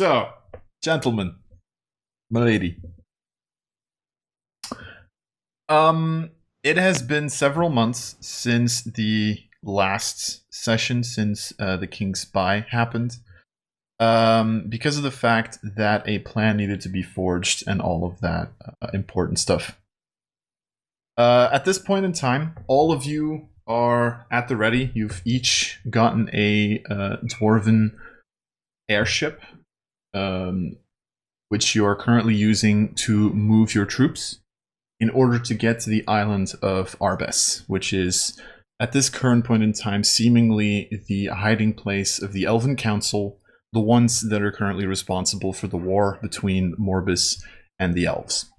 So, gentlemen, milady. It has been several months since the last session, since the King's Spy happened. Because of the fact that a plan needed to be forged and all of that important stuff. At this point in time, all of you are at the ready. You've each gotten a dwarven airship, which you are currently using to move your troops in order to get to the island of Arbes, which is, at this current point in time, seemingly the hiding place of the Elven Council, the ones that are currently responsible for the war between Morbus and the elves.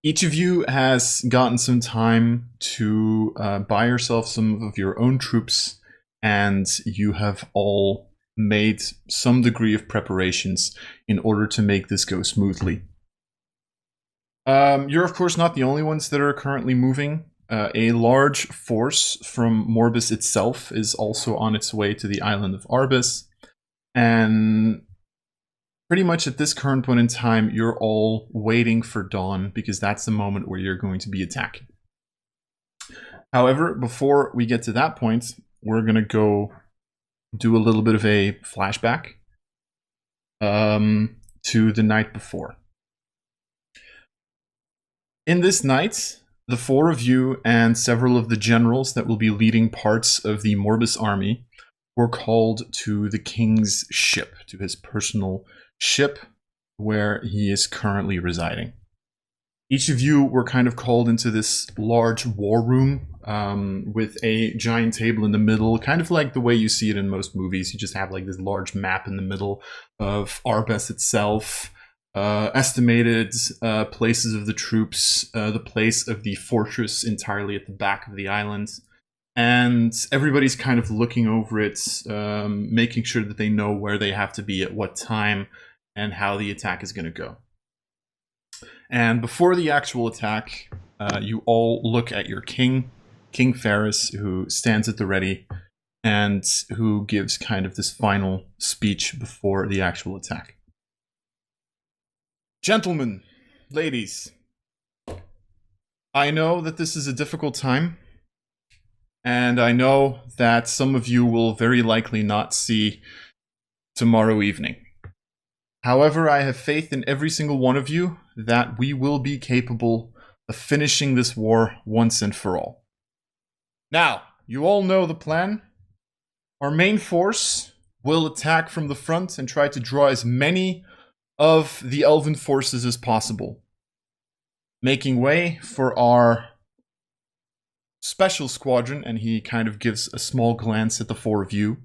Each of you has gotten some time to buy yourself some of your own troops, and you have all made some degree of preparations in order to make this go smoothly. You're of course not the only ones that are currently moving. A large force from Morbus itself is also on its way to the island of Arbes, and pretty much at this current point in time, you're all waiting for dawn because that's the moment where you're going to be attacking. However, before we get to that point, we're going to go do a little bit of a flashback to the night before. In this night, the four of you and several of the generals that will be leading parts of the Morbus army were called to the king's ship, to his personal ship where he is currently residing. Each of you were kind of called into this large war room with a giant table in the middle, kind of like the way you see it in most movies. You just have like this large map in the middle of Arbes itself, estimated places of the troops, the place of the fortress entirely at the back of the island. And everybody's kind of looking over it, making sure that they know where they have to be at what time and how the attack is going to go. And before the actual attack, you all look at your king, King Ferris, who stands at the ready and who gives kind of this final speech before the actual attack. Gentlemen, ladies, I know that this is a difficult time, and I know that some of you will very likely not see tomorrow evening. However, I have faith in every single one of you that we will be capable of finishing this war once and for all. Now, you all know the plan. Our main force will attack from the front and try to draw as many of the elven forces as possible, making way for our special squadron, and he kind of gives a small glance at the four of you,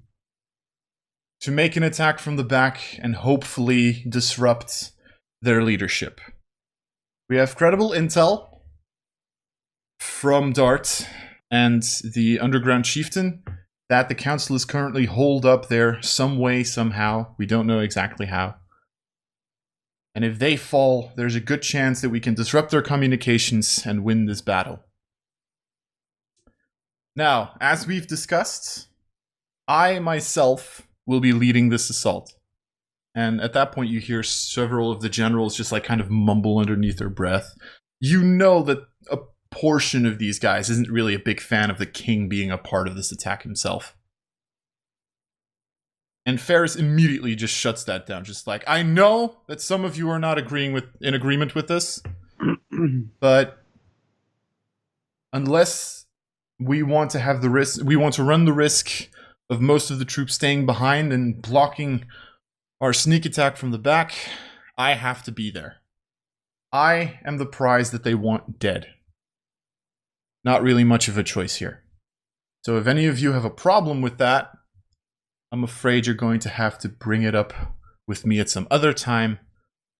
to make an attack from the back and hopefully disrupt their leadership. We have credible intel from Dart and the underground chieftain that the council is currently holed up there some way, somehow. We don't know exactly how. And if they fall, there's a good chance that we can disrupt their communications and win this battle. Now, as we've discussed, I myself will be leading this assault. And at that point, you hear several of the generals just like kind of mumble underneath their breath. You know that a portion of these guys isn't really a big fan of the king being a part of this attack himself. And Ferris immediately just shuts that down, just like, I know that some of you are not in agreement with this, but unless we want to have the risk, we want to run the risk of most of the troops staying behind and blocking our sneak attack from the back, I have to be there. I am the prize that they want dead. Not really much of a choice here. So if any of you have a problem with that, I'm afraid you're going to have to bring it up with me at some other time,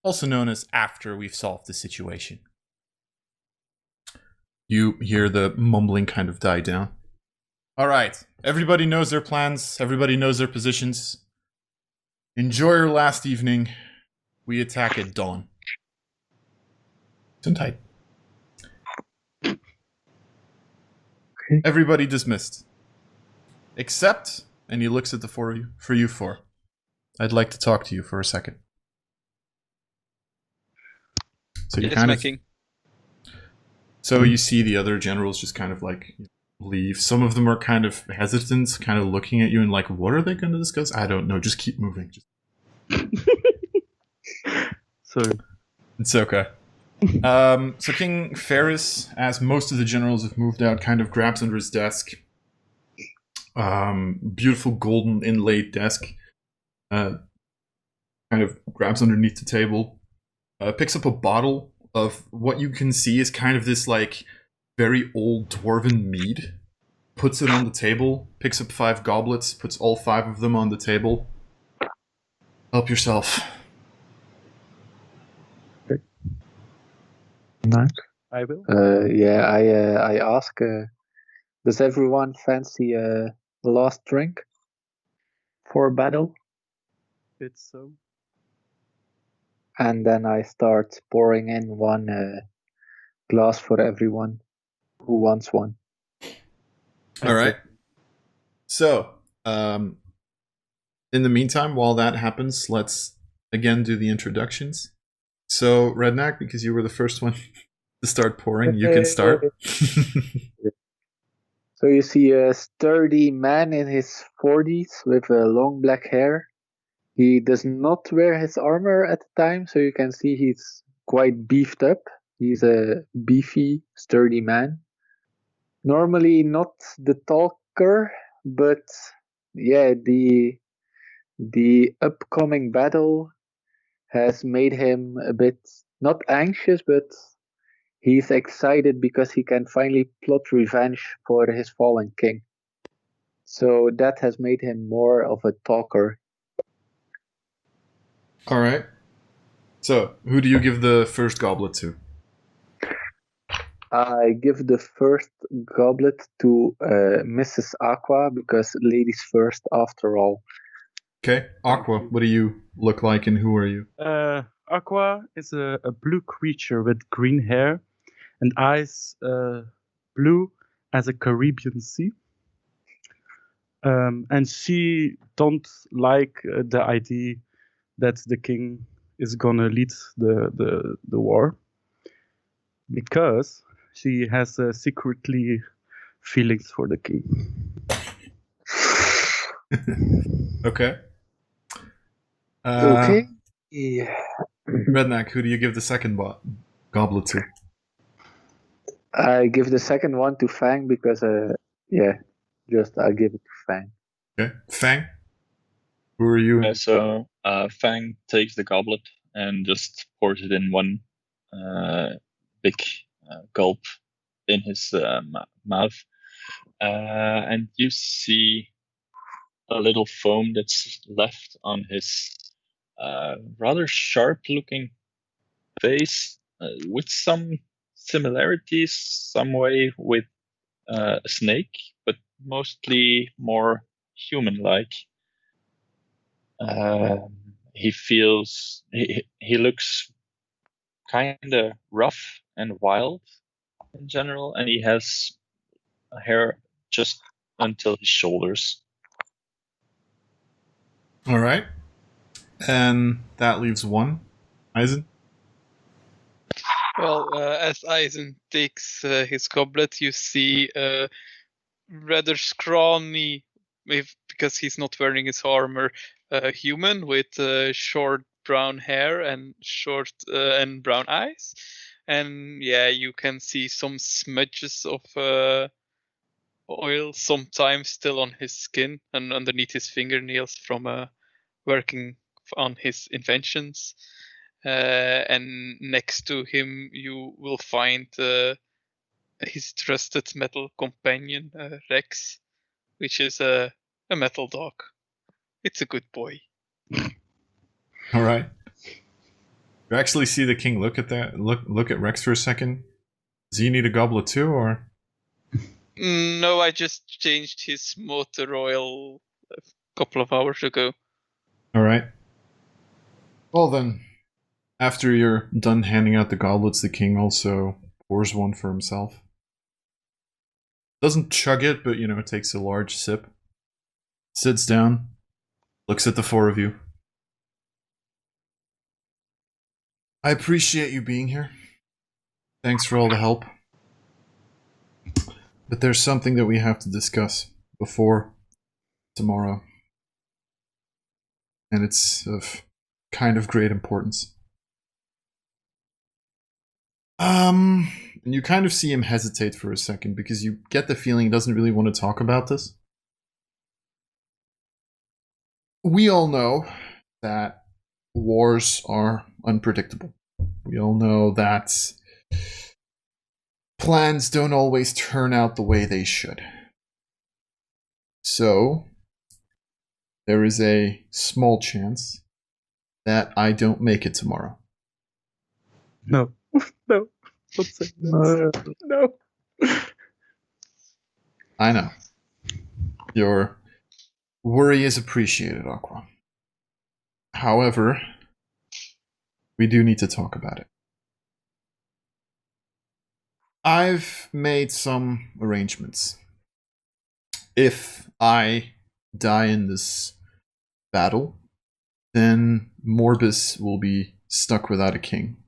also known as after we've solved the situation. You hear the mumbling kind of die down. All right, everybody knows their plans, everybody knows their positions. Enjoy your last evening. We attack at dawn. Sit tight. Okay. Everybody dismissed. Except, and he looks at the four of you, for you four. I'd like to talk to you for a second. So you Yes, kind my of, king. so you see the other generals just kind of like leave. Some of them are kind of hesitant, kind of looking at you and like, what are they going to discuss? I don't know. Just keep moving. Sorry. It's okay. So King Ferris, as most of the generals have moved out, kind of grabs under his desk. Beautiful golden inlaid desk. Kind of grabs underneath the table. Picks up a bottle of what you can see is kind of this like very old dwarven mead. Puts it on the table. Picks up 5 goblets. Puts all 5 of them on the table. Help yourself. Nice. I will. I ask, does everyone fancy the last drink for battle? It's so. And then I start pouring in one glass for everyone who wants one. All right. So, in the meantime, while that happens, let's again do the introductions. So, Redneck, because you were the first one to start pouring, you can start. So you see a sturdy man in his 40s with long black hair. He does not wear his armor at the time, so you can see he's quite beefed up. He's a beefy, sturdy man. Normally not the talker, but yeah, the upcoming battle has made him a bit not anxious, but he's excited because he can finally plot revenge for his fallen king. So that has made him more of a talker. All right. So, who do you give the first goblet to? I give the first goblet to Mrs. Aqua because ladies first after all. Okay, Aqua, what do you look like and who are you? Aqua is a blue creature with green hair and eyes blue as a Caribbean sea. And she don't like the idea that the king is gonna lead the war because she has secretly feelings for the king. Okay. Okay. Yeah. Redneck, who do you give the second goblet to? I give the second one to Fang because I'll give it to Fang. Okay, Fang, who are you? So Fang takes the goblet and just pours it in one big gulp in his mouth. And you see a little foam that's left on his rather sharp-looking face, with some similarities, some way with a snake, but mostly more human-like. He looks kind of rough and wild in general, and he has hair just until his shoulders. All right. And that leaves one. Izon? Well, as Izon takes his goblet, you see a rather scrawny, because he's not wearing his armor, human with short brown hair and short and brown eyes. And yeah, you can see some smudges of oil sometimes still on his skin and underneath his fingernails from working on his inventions. And next to him, you will find his trusted metal companion, Rex, which is a metal dog. It's a good boy. All right. You actually see the king look at that. Look at Rex for a second. Does he need a goblet too, or? No, I just changed his motor oil a couple of hours ago. All right. Well then, after you're done handing out the goblets, the king also pours one for himself. Doesn't chug it, but takes a large sip. Sits down, looks at the 4 of you. I appreciate you being here. Thanks for all the help. But there's something that we have to discuss before tomorrow. And it's of kind of great importance. And you kind of see him hesitate for a second because you get the feeling he doesn't really want to talk about this. We all know that wars are unpredictable. We all know that plans don't always turn out the way they should. So, there is a small chance that I don't make it tomorrow. No. No. Don't say that. No. I know. Your worry is appreciated, Aqua. However, we do need to talk about it. I've made some arrangements. If I die in this battle, then Morbus will be stuck without a king.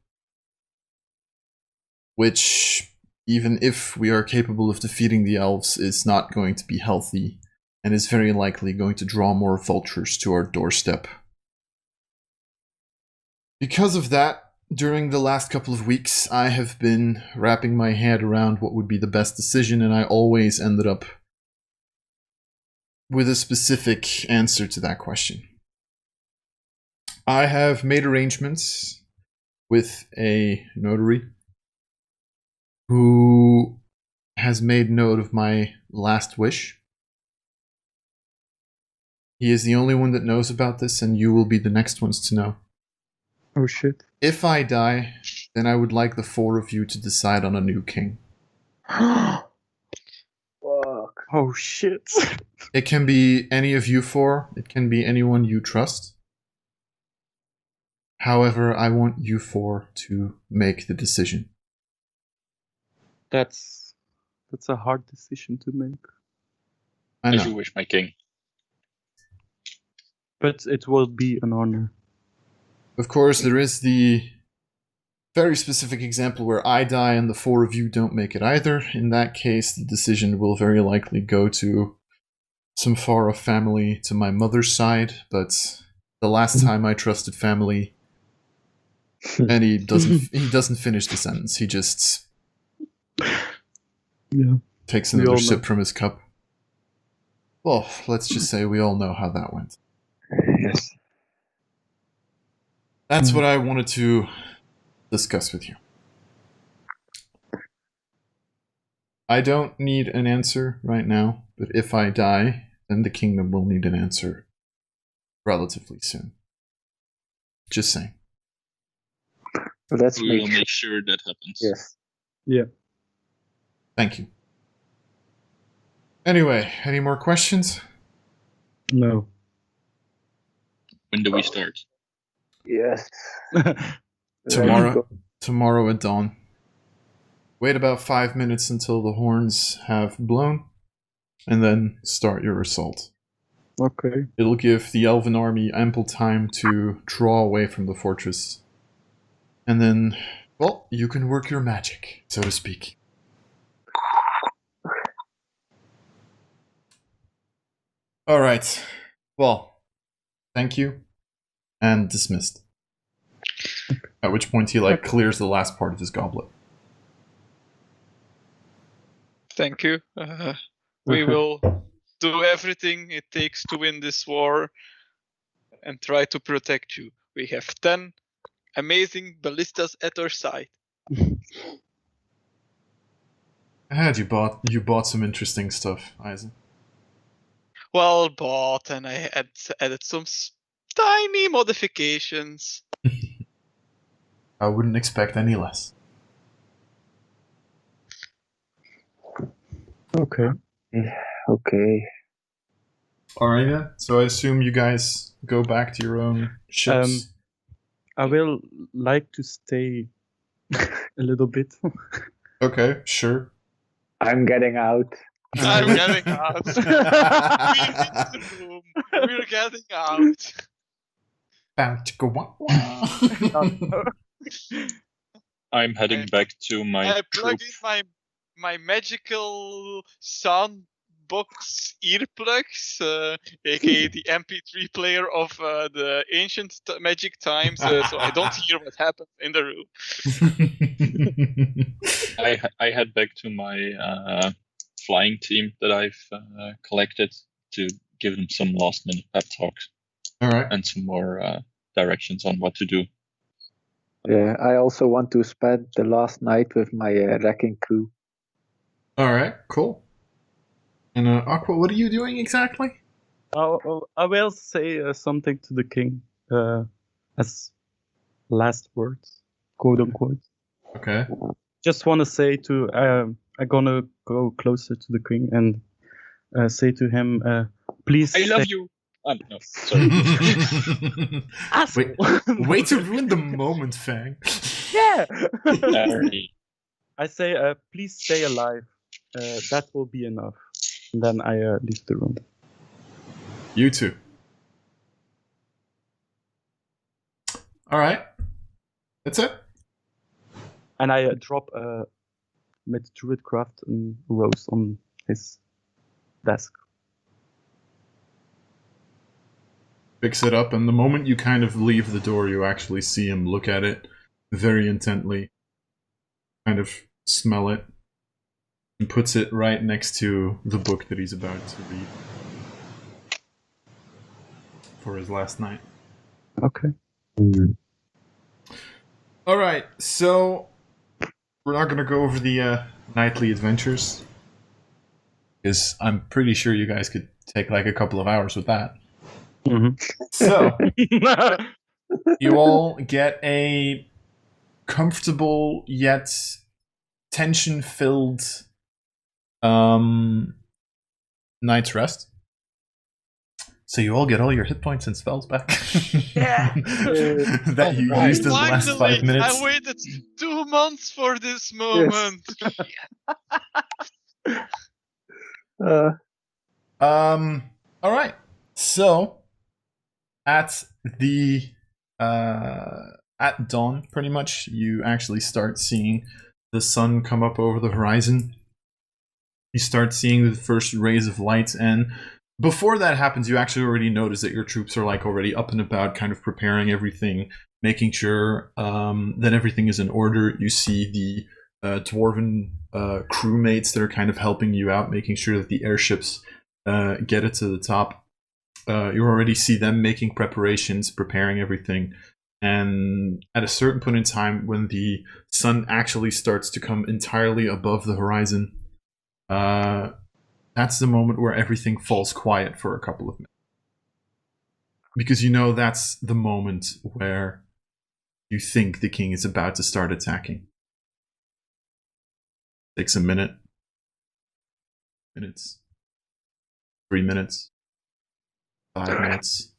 Which, even if we are capable of defeating the elves, is not going to be healthy, and is very likely going to draw more vultures to our doorstep. Because of that, during the last couple of weeks, I have been wrapping my head around what would be the best decision, and I always ended up with a specific answer to that question. I have made arrangements with a notary who has made note of my last wish. He is the only one that knows about this, and you will be the next ones to know. Oh shit. If I die, then I would like the four of you to decide on a new king. Fuck. Oh shit. It can be any of you four. It can be anyone you trust. However, I want you four to make the decision. That's a hard decision to make. I As you know. wish, my king. But it will be an honor. Of course, there is the very specific example where I die and the four of you don't make it either. In that case, the decision will very likely go to some far-off family to my mother's side, but the last time I trusted family, and he doesn't finish the sentence. He just takes We all another know. sip from his cup. Well, let's just say we all know how that went. Yes. That's what I wanted to discuss with you. I don't need an answer right now, but if I die, then the kingdom will need an answer relatively soon. Just saying. Let's We will make make sure that happens. Yes. Yeah. Thank you. Anyway, any more questions? No. When do we start? Yes. Tomorrow. Let's go. Tomorrow at dawn. Wait about 5 minutes until the horns have blown, and then start your assault. Okay. It'll give the elven army ample time to draw away from the fortress. And then, well, you can work your magic, so to speak. Alright. Well, thank you. And dismissed. At which point he, clears the last part of his goblet. Thank you. We will do everything it takes to win this war and try to protect you. We have 10 amazing ballistas at our side. I heard you bought some interesting stuff, Izon. Well bought, and I added some tiny modifications. I wouldn't expect any less. Okay. Okay. Alright then. So I assume you guys go back to your own ships. I will like to stay a little bit. Okay, sure. I'm getting out. I'm getting out. Leave the room. We're getting out. I'm heading back to my I plug troop. in my magical soundbox earplugs, aka the MP3 player of the ancient magic times, so I don't hear what happens in the room. I head back to my flying team that I've collected to give them some last minute pep talks All right. and some more directions on what to do. Yeah, I also want to spend the last night with my wrecking crew. All right. Cool. And Aqua, what are you doing exactly? I will say something to the king as last words, quote unquote. Okay. Just want to say to I'm gonna go closer to the king and say to him, please. I love you. No, sorry. Wait to ruin the moment, Fang. Yeah. Sorry. I say, please stay alive. That will be enough. And then I leave the room. You too. All right. That's it. And I drop with Druidcraft and Rose on his desk. Picks it up, and the moment you kind of leave the door, you actually see him look at it very intently, kind of smell it, and puts it right next to the book that he's about to read for his last night. Okay. All right, so we're not going to go over the nightly adventures, because I'm pretty sure you guys could take like a couple of hours with that. Mm-hmm. So, you all get a comfortable yet tension-filled night's rest. So you all get all your hit points and spells back. Yeah. That you used in the last 5 minutes. I waited 2 months for this moment. All right. So at the at dawn, pretty much, you actually start seeing the sun come up over the horizon. You start seeing the first rays of light, and before that happens, you actually already notice that your troops are like already up and about, kind of preparing everything, making sure that everything is in order. You see the dwarven crewmates that are kind of helping you out, making sure that the airships get it to the top. You already see them making preparations, preparing everything. And at a certain point in time, when the sun actually starts to come entirely above the horizon, that's the moment where everything falls quiet for a couple of minutes. Because you know that's the moment where you think the king is about to start attacking. Takes a minute. Minutes. 3 minutes. 5 minutes.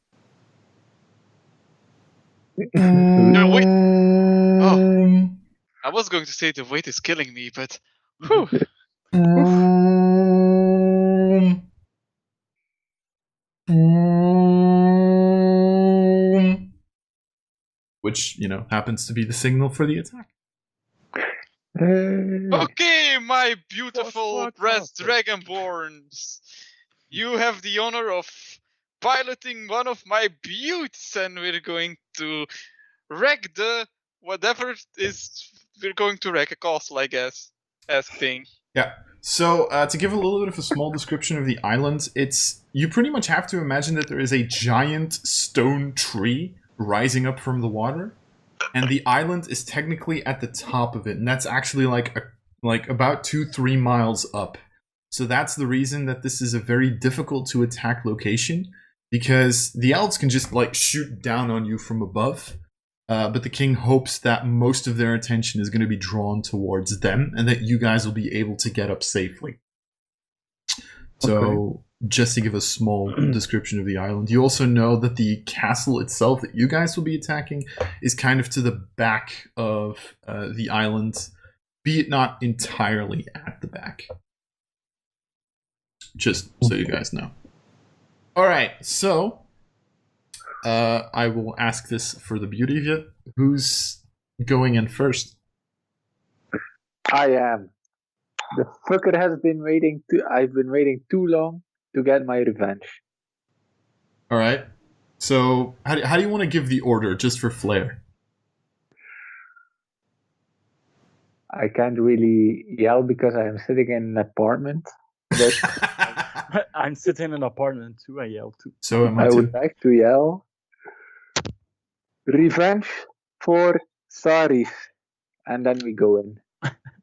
No, wait. Oh. I was going to say the wait is killing me, but... Whew. Which, you know, happens to be the signal for the attack. Okay, my beautiful What? brass dragonborns. You have the honor of piloting one of my buttes, and we're going to wreck the whatever is we're going to wreck, a castle, I guess. As thing. Yeah. So to give a little bit of a small description of the island, you pretty much have to imagine that there is a giant stone tree rising up from the water, and the island is technically at the top of it, and that's actually like about 2-3 miles up. So that's the reason that this is a very difficult to attack location, because the elves can just like shoot down on you from above. But the king hopes that most of their attention is going to be drawn towards them, and that you guys will be able to get up safely. So, just to give a small description of the island, you also know that the castle itself that you guys will be attacking is kind of to the back of the island, be it not entirely at the back. Just so you guys know. Alright, so... I will ask this for the beauty of it. Who's going in first? I am. The fucker has been waiting. I've been waiting too long to get my revenge. All right. So, how do you want to give the order, just for flair? I can't really yell because I am sitting in an apartment. But I'm sitting in an apartment too. I yell too. So am I I too. would like to yell, "Revenge for Saris," and then we go in.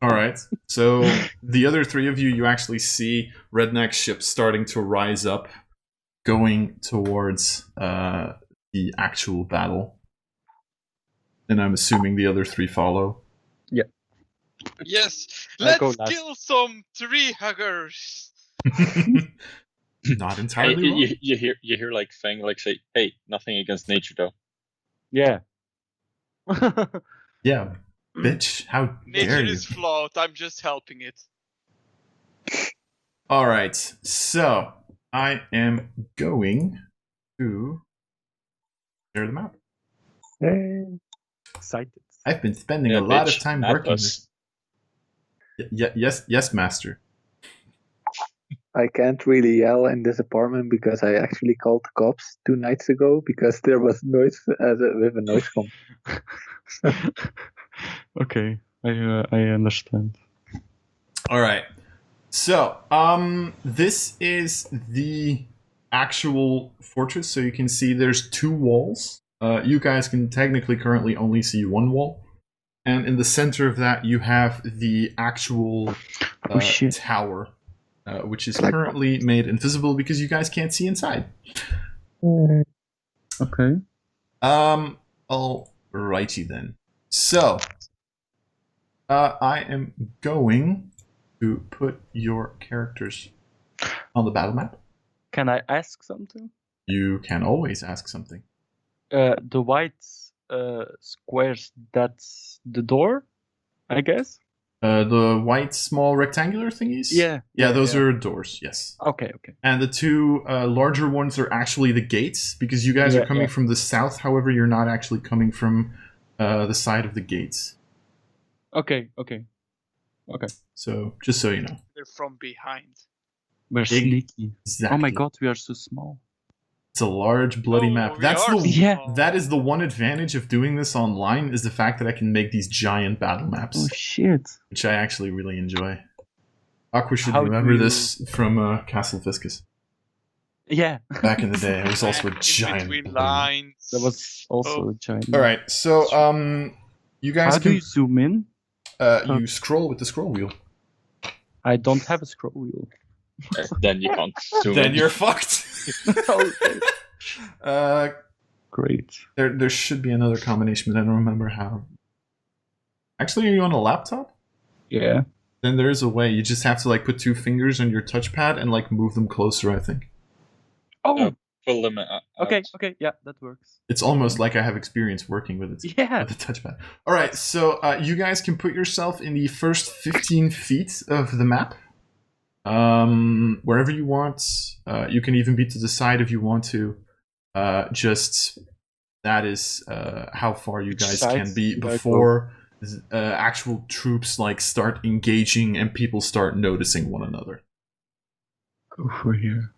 All right. So the other three of you, you actually see Redneck's ship starting to rise up, going towards the actual battle. And I'm assuming the other three follow. Yes, I'll go let's last. kill some tree huggers. Not Hey, entirely wrong. you hear like Fang like say, "Hey, nothing against nature though." Yeah. Yeah, bitch, how dare Nature you? is flawed. I'm just helping it. All right, so I am going to share the map. Excited. I've been spending Yeah, a lot bitch, of time not working us. this. Yes, master. I can't really yell in this apartment because I actually called the cops 2 nights ago because there was noise with a noise complaint. Okay, I understand. All right. So, this is the actual fortress. So you can see there's 2 walls. You guys can technically currently only see 1 wall. And in the center of that, you have the actual Oh, shit. tower, which is currently made invisible because you guys can't see inside. Okay. Alrighty then. So, I am going to put your characters on the battle map. Can I ask something? You can always ask something. The white squares, that's the door, I guess? The white small rectangular thingies? Yeah. Yeah, those are doors, yes. Okay. And the 2 larger ones are actually the gates, because you guys are coming from the south, however, you're not actually coming from the side of the gates. Okay. So, just so you know. They're from behind. We're sneaky. Exactly. Oh my god, we are so small. It's a large, bloody map. That is the one advantage of doing this online, is the fact that I can make these giant battle maps. Oh shit. Which I actually really enjoy. Aqua should How remember do you- this from Castle Viscus. Yeah. Back in the day, it was also a In giant. between balloon. lines. That was also a giant. Alright, so you guys How do you zoom in? you scroll with the scroll wheel. I don't have a scroll wheel. Then you can't zoom Then in. you're fucked. Okay. Great. There should be another combination, but I don't remember how. Actually, are you on a laptop? Yeah. Then there is a way. You just have to put 2 fingers on your touchpad and move them closer, I think. Oh. Pull them out. Okay. Yeah, that works. It's almost like I have experience working with it. Yeah. With the touchpad. Alright, so you guys can put yourself in the first 15 feet of the map. Wherever you want. You can even be to the side if you want to. Just that is how far you guys can be before actual troops start engaging and people start noticing one another. Go for here.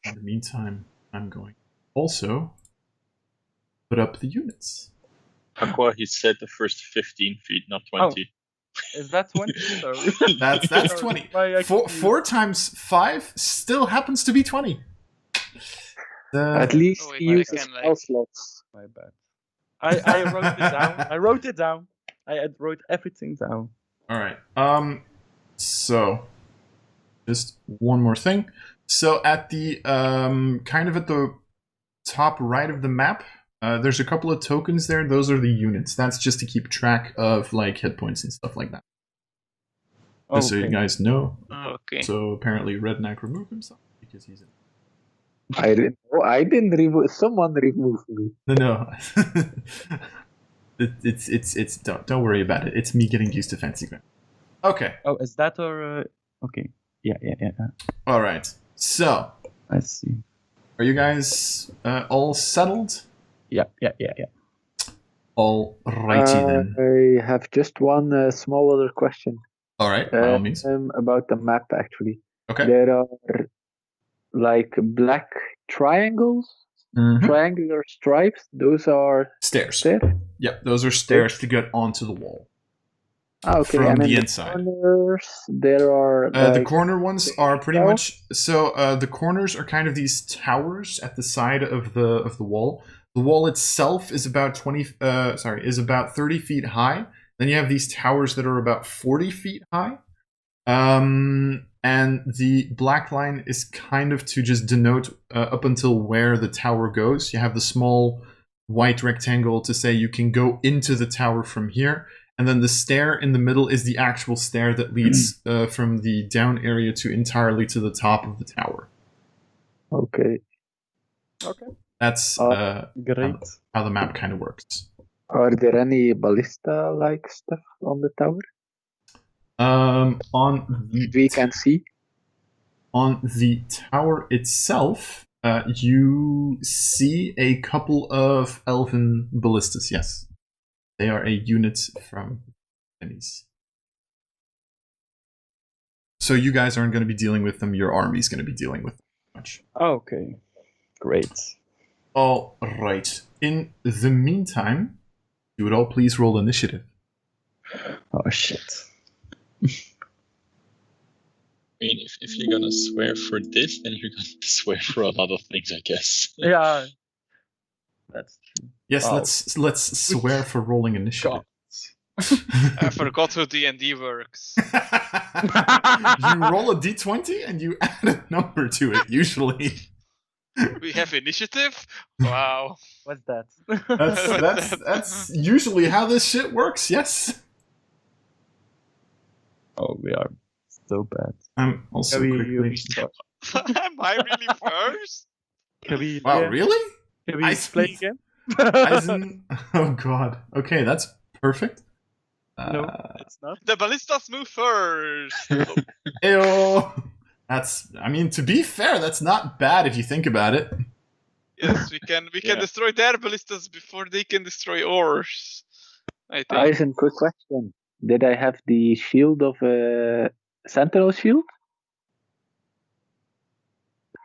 In the meantime, I'm going also put up the units. Aqua, he said the first 15 feet, not 20. Is that 20? Sorry. That's 20. 4 times 5 still happens to be 20. At least Oh, wait, he I uses can, spell slots. My bad. I wrote it down. I wrote it down. I wrote everything down. Alright. So just one more thing. So at the kind of at the top right of the map, there's a couple of tokens there. Those are the units. That's just to keep track of hit points and stuff like that. Just so you guys know. Okay. So apparently Redneck removed himself because he's in. I didn't remove. Someone removed me. No. It's don't worry about it. It's me getting used to fancy ground. Okay. Oh, is that or okay? Yeah. All right. So, I see. are you guys all settled? Yeah. Alrighty then. I have just one small other question. Alright, by all means. About the map, actually. Okay. There are like black triangles, Mhm. triangular stripes. Those are Stairs. stairs. Yep, those are stairs to get onto the wall. Okay, From and in the the inside. corners there are The like corner ones are pretty towers? much so. The corners are kind of these towers at the side of the wall. The wall itself is about 30 feet high. Then you have these towers that are about 40 feet high. And the black line is kind of to just denote up until where the tower goes. You have the small white rectangle to say you can go into the tower from here. And then the stair in the middle is the actual stair that leads from the down area to entirely to the top of the tower. Okay. That's Great. how the map kind of works. Are there any ballista-like stuff on the tower we can see? On the tower itself, you see a couple of elven ballistas, yes. They are a unit from enemies. So you guys aren't going to be dealing with them, your army's going to be dealing with them. Much. Okay. Great. All right. In the meantime, you would all please roll initiative. Oh shit. I mean, if you're gonna swear for this, then you're gonna swear for a lot of things, I guess. Yeah. That's true. Yes, Wow. let's swear for rolling initiative. I forgot how D&D works. You roll a d20 and you add a number to it, usually. We have initiative? Wow. What's that? That's usually how this shit works, yes. Oh, we are so bad. I'm also Can quickly... we start? Am I really first? Can we? Wow, really? Can we I play see. again? Oh god. Okay, that's perfect. No, it's not. The ballistas move first. Ew. That's, I mean, to be fair, that's not bad if you think about it. Yes, we can Yeah. destroy their ballistas before they can destroy ours. I think. Izon, quick question. Did I have the shield of a sentinel shield?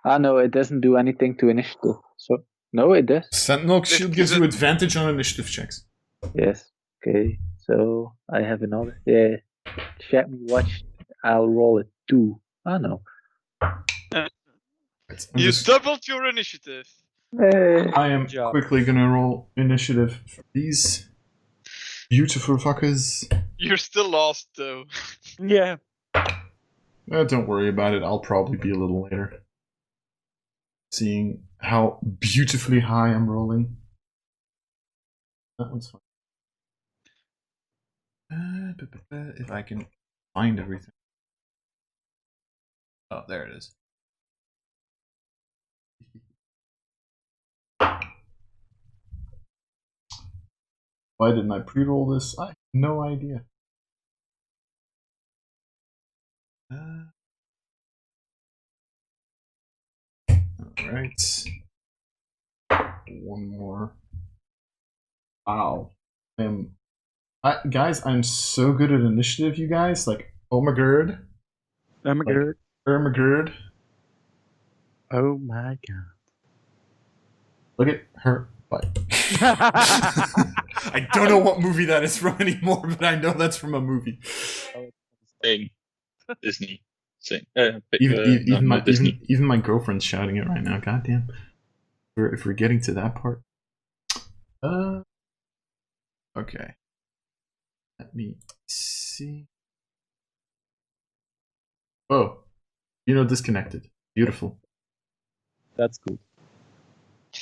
Ah, no, it doesn't do anything to initiative. So, no, it does. Sentinel shield gives gives you it- advantage on initiative checks. Yes. Okay. So I have another. Yeah. Chat me watch. I'll roll it 2. Ah, no. I'm You just- doubled your initiative. I am Good job. quickly gonna roll initiative for these beautiful fuckers. You're still lost though. Yeah. Don't worry about it, I'll probably be a little later. Seeing how beautifully high I'm rolling. That one's fine. If I can find everything. Oh, there it is. Why didn't I pre-roll this? I have no idea. Alright. One more. Wow. Guys, I'm so good at initiative, you guys. Like, oh my god. I'm good. Oh my god. Oh my god. Look at her butt. I don't know what movie that is from anymore, but I know that's from a movie. Thing. Disney. Sing. Even my girlfriend's shouting it right now. Goddamn. If we're getting to that part. Okay. Let me see. Oh. Disconnected. Beautiful. That's good.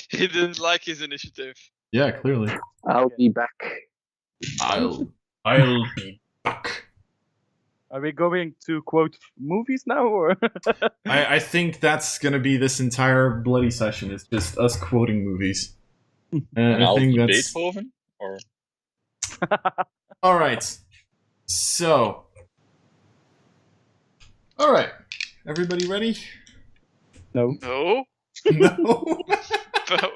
He didn't like his initiative. Yeah, clearly. I'll be back. I'll be back. Are we going to quote movies now, or? I think that's gonna be this entire bloody session. It's just us quoting movies. And I think Alfred that's Beethoven? Or all right. So, all right. Everybody ready? No. No? No. No.